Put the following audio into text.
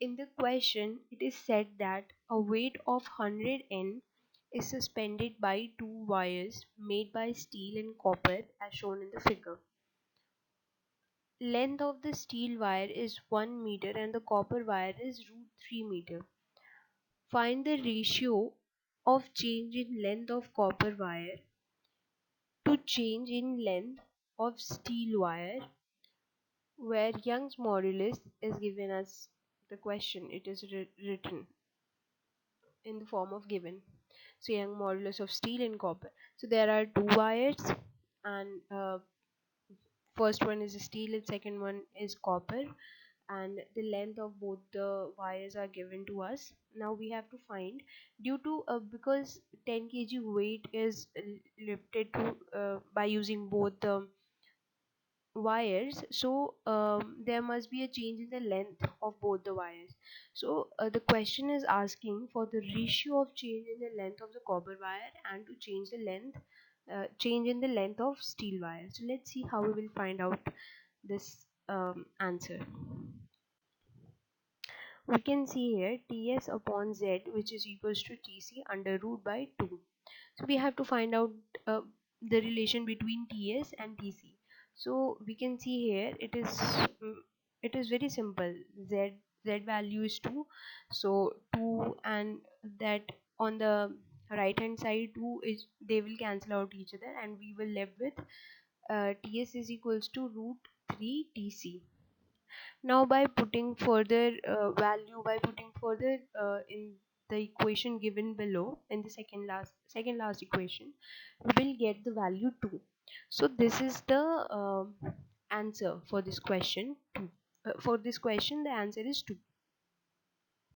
In the question, it is said that a weight of 100 N is suspended by two wires made by steel and copper as shown in the figure. Length of the steel wire is 1 meter and the copper wire is √3 meter. Find the ratio of change in length of copper wire to change in length of steel wire, where Young's modulus is given as the question. It is written in the form of given. So Young modulus of steel and copper. So there are two wires, and first one is steel and second one is copper, and the length of both the wires are given to us. Now we have to find, due to because 10 kg weight is lifted to by using both the wires, so there must be a change in the length of both the wires. So the question is asking for the ratio of change in the length of the copper wire and to change the length change in the length of steel wire. So let's see how we will find out this answer. We can see here Ts upon Z, which is equals to Tc under root by 2. So we have to find out the relation between Ts and Tc. So we can see here it is very simple. Z value is 2, so 2 and that on the right hand side 2 is, they will cancel out each other and we will left with Ts is equals to √3 Tc. Now by putting further by putting further in the equation given below in the second last equation, we will get the value 2. So this is the answer for this question 2. For this question the answer is 2.